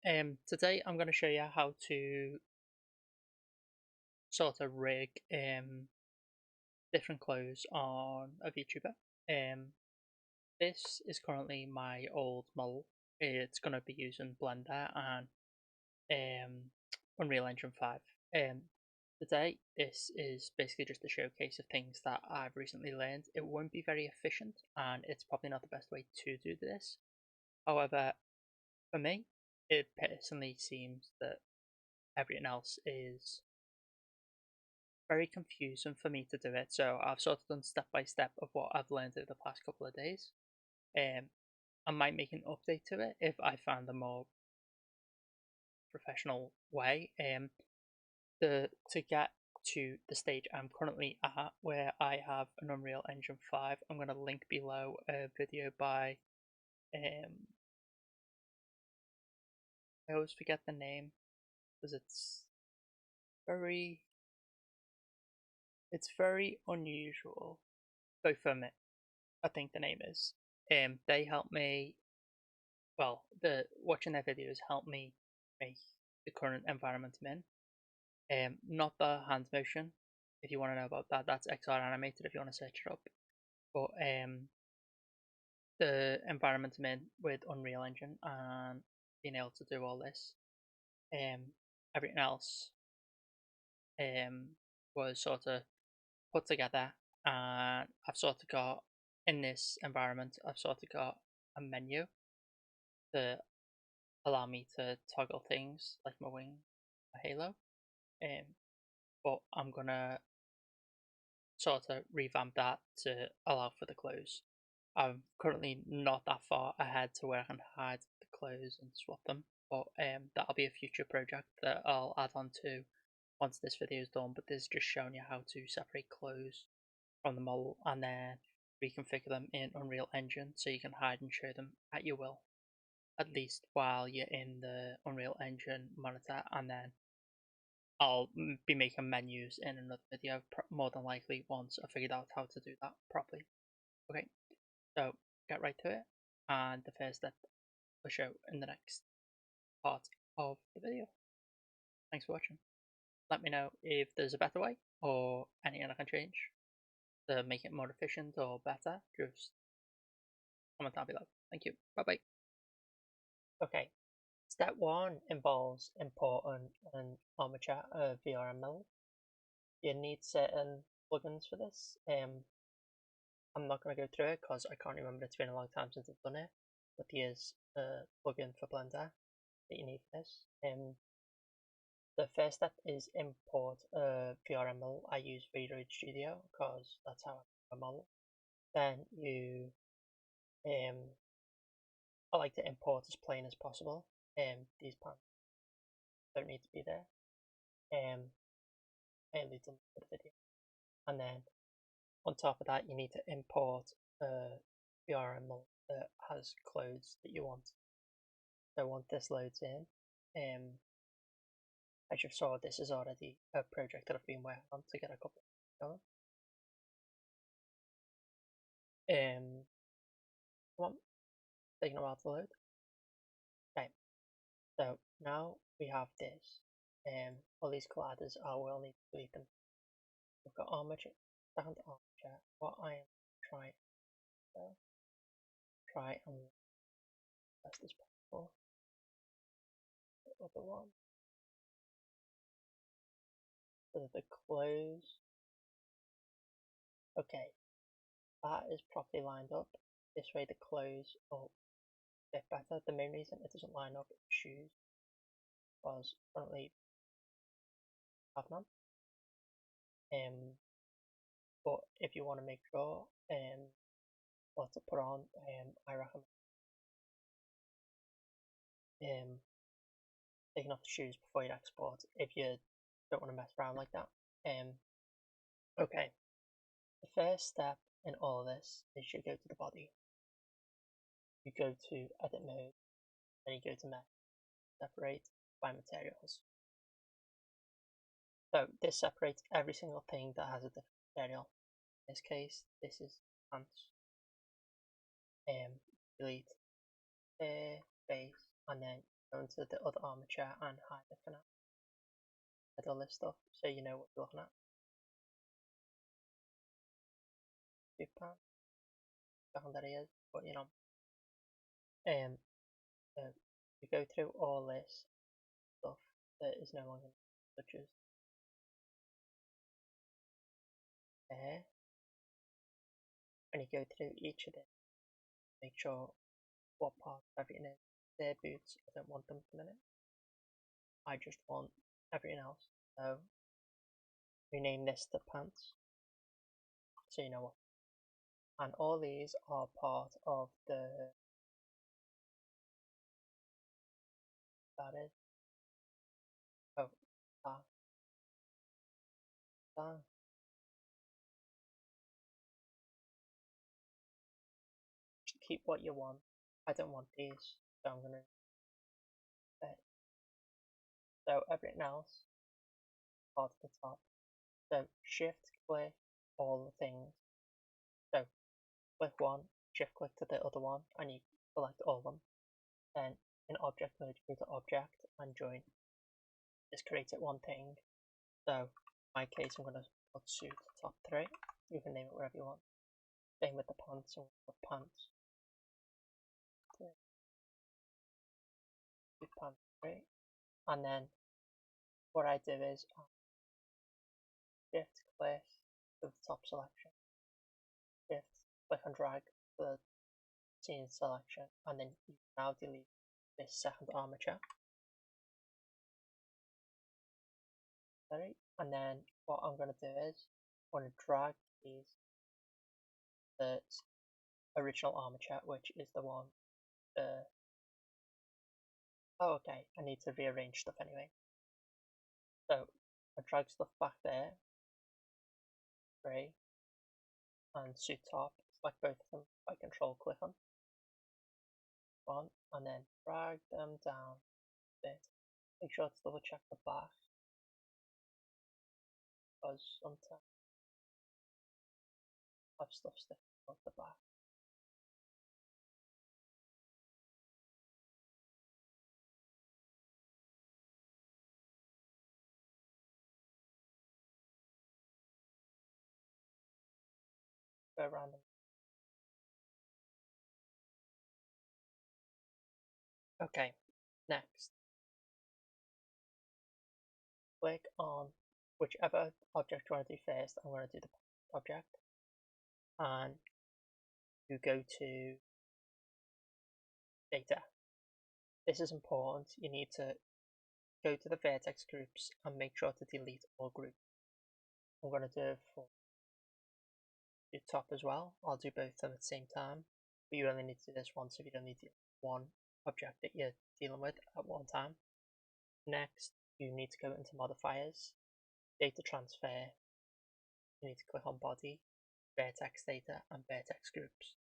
Today I'm going to show you how to sort of rig different clothes on a VTuber. This is currently my old model. It's going to be using Blender and um, Unreal Engine 5. Today this is basically just a showcase of things that I've recently learned. It won't be very efficient and it's probably not the best way to do this. However, for me, it personally seems that everything else is very confusing for me to do it. So I've sort of done step by step of what I've learned over the past couple of days. Um, I might make an update to it if I find a more professional way. To get to the stage I'm currently at, where I have an Unreal Engine 5, I'm going to link below a video by I always forget the name because very it's very unusual. Fofamit, I think the name is. They helped me. Well, the watching their videos helped me make the current environment I'm in. Not the hand motion. If you want to know about that, that's XR animated. If you want to search it up, but the environment I'm in with Unreal Engine and being able to do all this, um, everything else, was sort of put together, and I've sort of got in this environment. I've sort of got a menu to allow me to toggle things like my wing, my halo. Um, but I'm gonna sort of revamp that to allow for the clothes. I'm currently not that far ahead to where I can hide the clothes and swap them, but that'll be a future project that I'll add on to once this video is done. But this is just showing you how to separate clothes from the model and then reconfigure them in Unreal Engine so you can hide and show them at your will, at least while you're in the Unreal Engine monitor, and then I'll be making menus in another video, more than likely, once I figured out how to do that properly. Okay, so get right to it, and the first step I'll show in the next part of the video. Thanks for watching. Let me know if there's a better way or anything I can change to make it more efficient or better. Just comment down below. Thank you. Bye bye. Okay, step one involves importing an armature VRM model. You need certain plugins for this. I'm not going to go through it because I can't remember. It's been a long time since I've done it. But here's a plugin for Blender that you need for this. The first step is import a VRM model. I use Vroidstudio because that's how I make my model. Then I like to import as plain as possible. These panels don't need to be there. I only done for the video. And then on top of that, you need to import a VRM model that has clothes that you want. So once this loads in, as you saw, this is already a project that I've been working on to get a couple of going. Come on, taking a while to load. Okay, so now we have this. All these colliders, I will need to delete them. We've got armature, down to armature. What I am trying to try and best as possible. The other one. So the close. Okay, that is properly lined up. This way the clothes will fit better. The main reason it doesn't line up is shoes, was currently have none. But if you want to make sure what to put on, I recommend taking off the shoes before you export if you don't want to mess around like that. Okay, the first step in all of this is you go to the body, you go to edit mode, then you go to mesh, separate by materials. So this separates every single thing that has a different material. In this case, this is pants. Delete base, and then go into the other armature and hide it for now. Hide all this stuff so you know what you're looking at. Super. Found that he is, but you know. So you go through all this stuff that is no longer such as there. And you go through each of them, make sure what part of everything is. Their boots, I don't want them for the minute. I just want everything else. So rename this to pants, so you know what. And all these are part of the that is that that just keep what you want. I don't want these, so I'm gonna so everything else part of the top. So shift click all the things. So click one, shift click to the other one, and you select all of them. Then in object mode, go to object and join. Just create it one thing. So in my case, I'm going to put suit top 3. You can name it whatever you want. Same with the pants, so we'll put pants. Pants 3. And then what I do is shift click to the top selection. Shift click and drag the scene selection, and then you can now delete this second armature. Right, and then what I'm going to do is I'm going to drag these the original armature, which is the one. Oh, okay, I need to rearrange stuff anyway. So I drag stuff back there, 3, and suit top. Select both of them by control click on one, and then drag them down a bit. Make sure to double check the back, because sometimes I have stuff sticking out the back. Go around them. Okay, next. Click on whichever object you want to do first. I'm going to do the object. And you go to data. This is important. You need to go to the vertex groups and make sure to delete all groups. I'm going to do it for the top as well. I'll do both of them at the same time, but you only need to do this once if you don't need to one object that you're dealing with at one time. Next, you need to go into modifiers, data transfer. You need to click on body, vertex data, and vertex groups.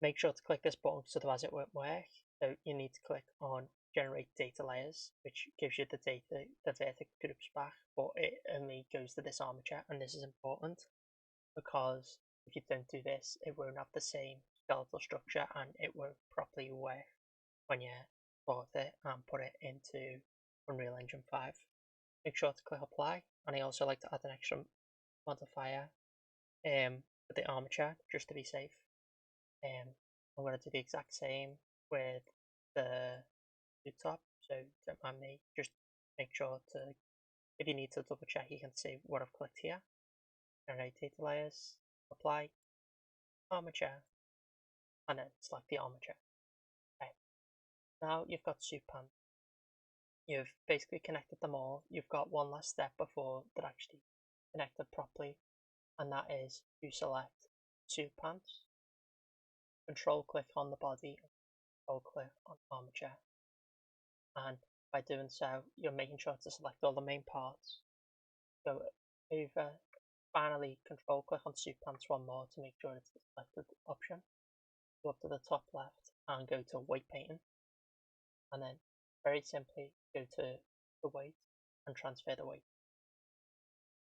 Make sure to click this button because otherwise it won't work. So you need to click on generate data layers, which gives you the data, the vertex groups back, but it only goes to this armature, and this is important because if you don't do this, it won't have the same skeletal structure and it won't properly work when you export it and put it into Unreal Engine 5. Make sure to click apply, and I also like to add an extra modifier for the armature just to be safe. I'm going to do the exact same with the top, so don't mind me, just make sure to, if you need to double check, you can see what I've clicked here. Generate data layers, apply, armature, and then select the armature. Okay, now you've got suit pants. You've basically connected them all. You've got one last step before they're actually connected properly, and that is to select suit pants, control click on the body, and control click on armature. And by doing so, you're making sure to select all the main parts. Go over, finally control click on suit pants one more to make sure it's the selected option. Go up to the top left and go to weight painting, and then very simply go to the weight and transfer the weight.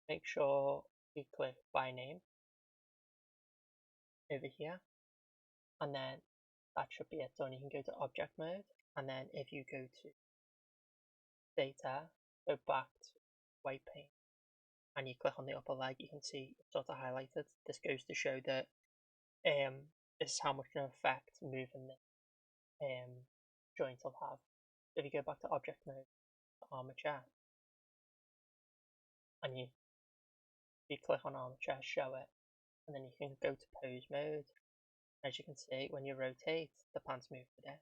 Make sure you click by name over here, and then that should be it done. You can go to object mode, and then if you go to data, go back to white paint, and you click on the upper leg, you can see it's sort of highlighted. This goes to show that this is how much of an effect moving the joint will have. So if you go back to object mode, armature, and you click on armature, show it, and then you can go to pose mode. As you can see, when you rotate, the pants move with it.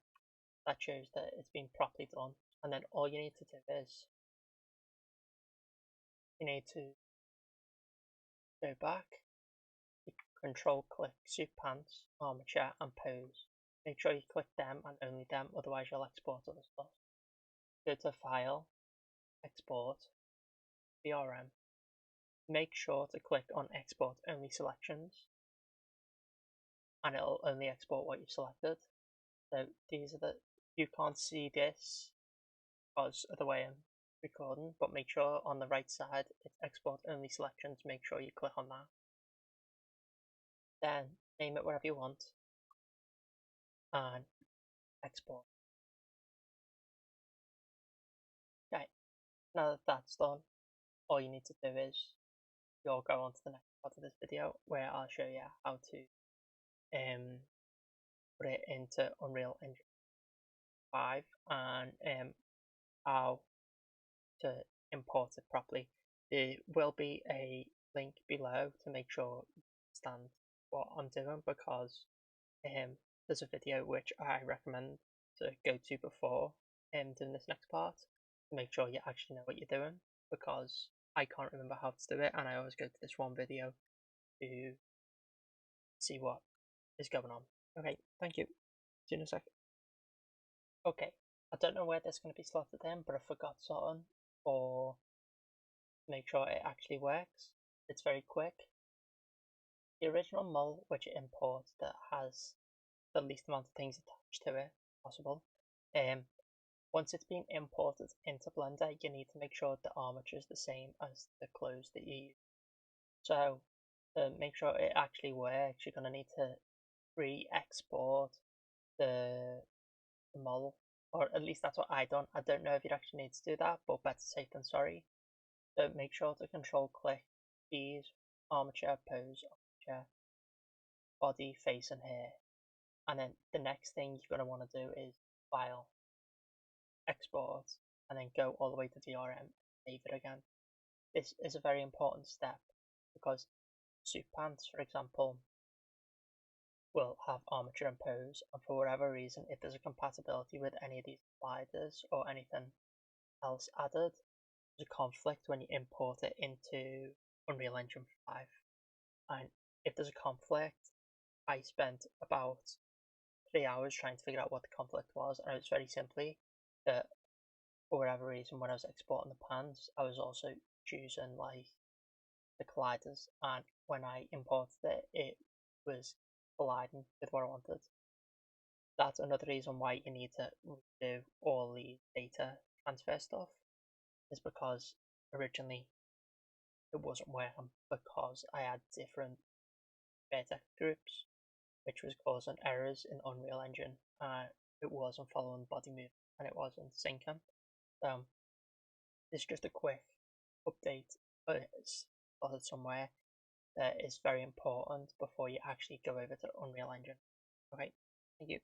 That shows that it's been properly done. And then all you need to do is you need to go back, you control click suit pants, armature, and pose. Make sure you click them and only them, otherwise you'll export other stuff. Go to file, export, VRM. Make sure to click on export only selections, and it'll only export what you've selected. So these are you can't see this because of the way I'm recording, but make sure on the right side it's export only selections. Make sure you click on that. Then name it whatever you want and export. Okay, now that that's done, all you need to do is you'll go on to the next part of this video where I'll show you how to put it into Unreal Engine 5 and how to import it properly. There will be a link below to make sure you understand what I'm doing, because there's a video which I recommend to go to before doing this next part to make sure you actually know what you're doing, because I can't remember how to do it and I always go to this one video to see what is going on. Okay, thank you. See you in a second. Okay, I don't know where this is going to be slotted in, but I forgot something, or make sure it actually works. It's very quick. The original mull which it imports that has the least amount of things attached to it possible, once it's been imported into Blender, you need to make sure the armature is the same as the clothes that you use. So to make sure it actually works, you're going to need to re-export the mull, or at least that's what I done. I don't know if you'd actually need to do that, but better safe than sorry. So make sure to control click these, armature, pose, armature, body, face and hair. And then the next thing you're going to want to do is file, export, and then go all the way to VRM and save it again. This is a very important step because suit pants, for example, will have armature and pose, and for whatever reason, if there's a compatibility with any of these sliders or anything else added, there's a conflict when you import it into Unreal Engine 5. And if there's a conflict, I spent about 3 hours trying to figure out what the conflict was, and it was very simply that for whatever reason, when I was exporting the pants, I was also choosing like the colliders, and when I imported it, it was colliding with what I wanted. That's another reason why you need to redo all the data transfer stuff, is because originally it wasn't working because I had different vertex groups, which was causing errors in Unreal Engine. It wasn't following body movement and it wasn't syncing. So this is just a quick update, but it's spotted somewhere that is very important before you actually go over to Unreal Engine. Okay, thank you.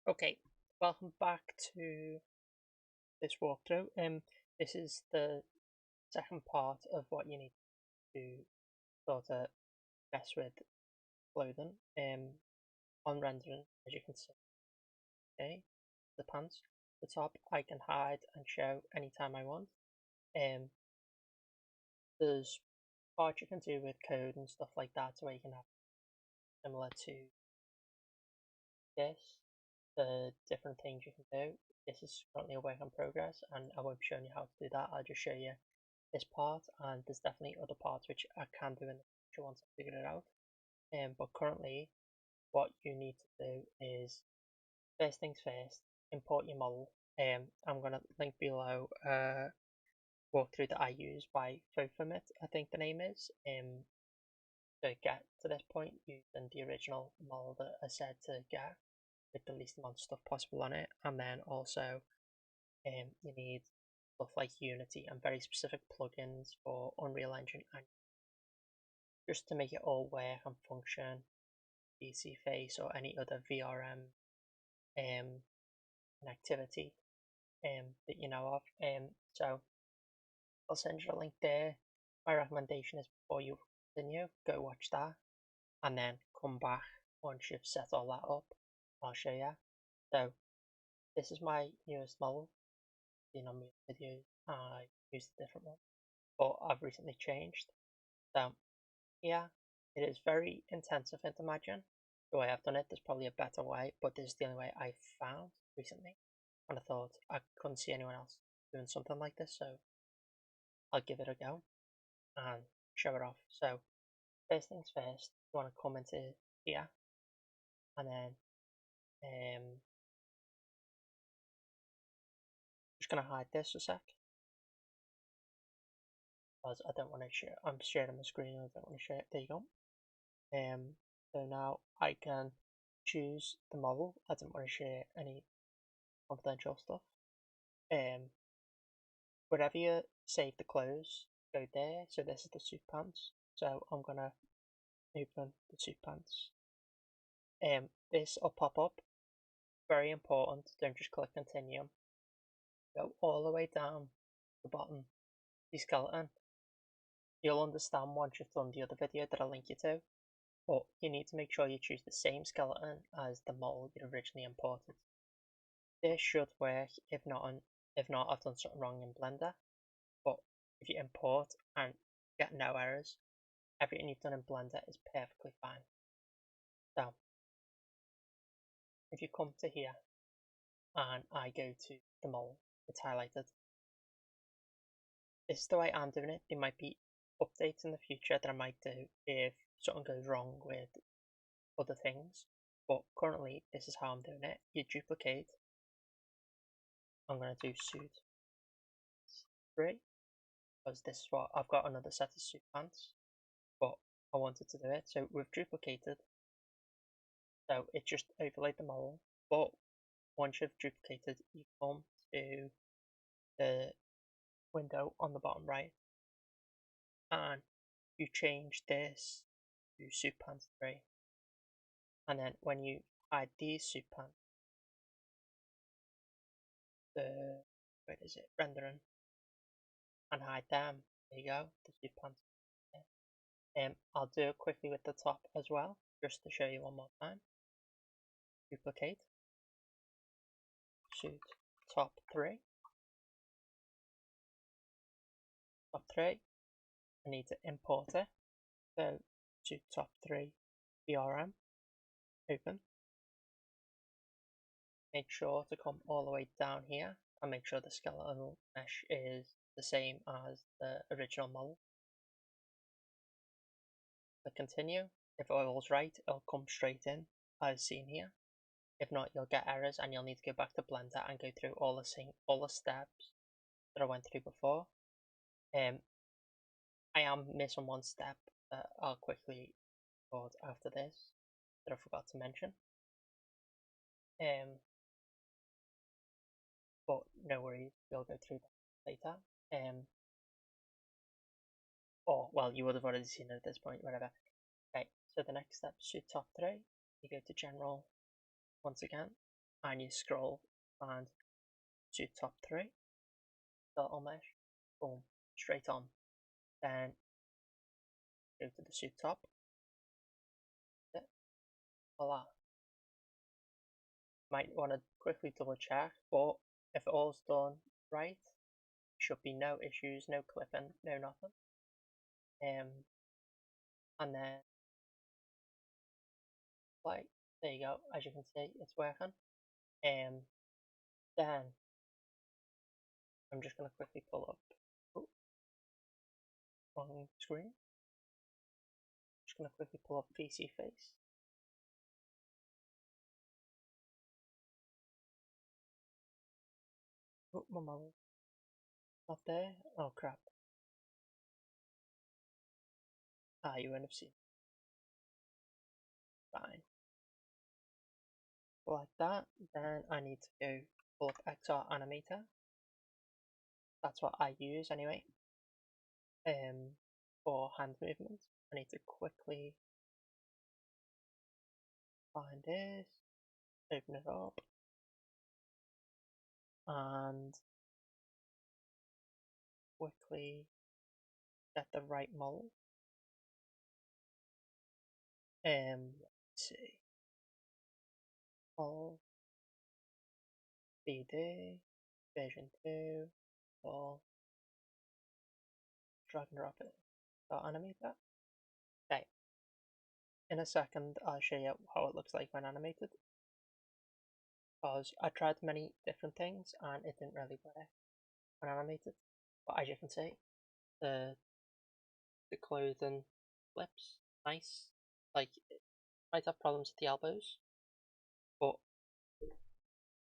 Okay, welcome back to this walkthrough. This is the second part of what you need to sort of mess with clothing. On rendering, as you can see, okay, the pants, the top I can hide and show anytime I want. There's parts you can do with code and stuff like that, where you can have similar to this, the different things you can do. This is currently a work in progress and I won't be showing you how to do that. I'll just show you this part, and there's definitely other parts which I can do in the future once I figure it out. But currently what you need to do is, first things first, import your model. I'm going to link below a walkthrough that I use by Fofamit, I think the name is. to get to this point using the original model that I said to get with the least amount of stuff possible on it, and then also you need stuff like Unity and very specific plugins for Unreal Engine, and just to make it all work and function, PC Face or any other VRM connectivity that you know of. So I'll send you a link there. My recommendation is before you continue, go watch that, and then come back once you've set all that up. I'll show you. So this is my newest model. Seen on my videos, I used a different one, but I've recently changed. So yeah, it is very intensive into Imagine. The way I've done it, there's probably a better way, but this is the only way I found recently. And I thought I couldn't see anyone else doing something like this, so I'll give it a go and show it off. So first things first, you want to come into here, and then just gonna hide this a sec because I don't want to share. I'm sharing my screen and I don't want to share it. There you go. So now I can choose the model. I don't want to share any confidential stuff. Wherever you save the clothes, go there. So this is the suit pants. So I'm gonna open the suit pants. This will pop up. Very important. Don't just click continue. Go all the way down the bottom. The skeleton. You'll understand once you've done the other video that I'll link you to. But you need to make sure you choose the same skeleton as the model you originally imported. This should work. If not, I've done something wrong in Blender. But if you import and get no errors, everything you've done in Blender is perfectly fine. So if you come to here and I go to the model, it's highlighted. This is the way I'm doing it. There might be updates in the future that I might do if something goes wrong with other things, but currently this is how I'm doing it. You duplicate. I'm going to do suit 3 because this is what I've got another set of suit pants, but I wanted to do it. So we've duplicated, so it just overlaid the model. But once you've duplicated, you come to the window on the bottom right, and you change this to suit pants 3. And then when you hide these suit pants, where is it, rendering, and hide them, there you go, the suit pants. I'll do it quickly with the top as well, just to show you one more time. Duplicate, suit top 3, I need to import it, so suit top 3 VRM, open. Make sure to come all the way down here and make sure the skeletal mesh is the same as the original model. Click continue. If it all's right, it'll come straight in as seen here. If not, you'll get errors and you'll need to go back to Blender and go through all the steps that I went through before. I am missing one step that I'll quickly record after this that I forgot to mention. But no worries, we'll go through that later. Or, well, you would have already seen it at this point, whatever. Okay, so the next step is suit top 3. You go to general once again, and you scroll and suit top 3, skeletal mesh, boom, straight on. Then go to the suit top, voila. Might want to quickly double check, but if all's done right, should be no issues, no clipping, no nothing. And then, like, there you go, as you can see, it's working. Then, I'm just going to quickly pull up, wrong screen. Just going to quickly pull up PC Face. Oh, my model. Not there. Oh crap. Ah, you won't have seen. Fine. Like that, then I need to go pull up XR animator. That's what I use anyway. For hand movements, I need to quickly find this, open it up, and quickly get the right mold. Let's see. Mold, BD, version 2, or drag and drop it. Start animate that. Okay. In a second, I'll show you how it looks like when animated. Because I tried many different things and it didn't really work when animated. But as you can see, the clothing flips nice. Like it might have problems with the elbows, but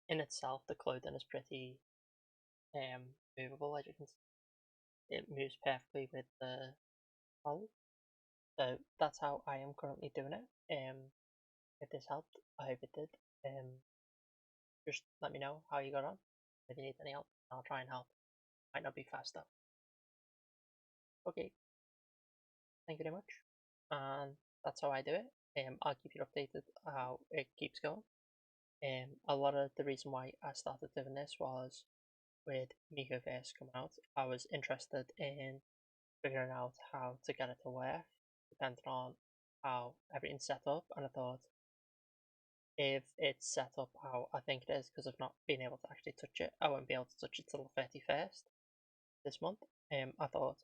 in itself the clothing is pretty movable. As you can see, it moves perfectly with the mold. So that's how I am currently doing it. If this helped, I hope it did. Just let me know how you got on. If you need any help, I'll try and help. Might not be fast though. Okay, thank you very much. And that's how I do it. I'll keep you updated how it keeps going. A lot of the reason why I started doing this was with mikoverse coming out. I was interested in figuring out how to get it to work, depending on how everything's set up. And I thought, if it's set up how I think it is, because I've not been able to actually touch it, I won't be able to touch it till the 31st this month. I thought,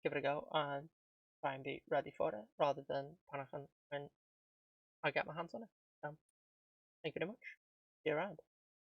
give it a go and try and be ready for it rather than panicking when I get my hands on it. So, thank you very much. See you around.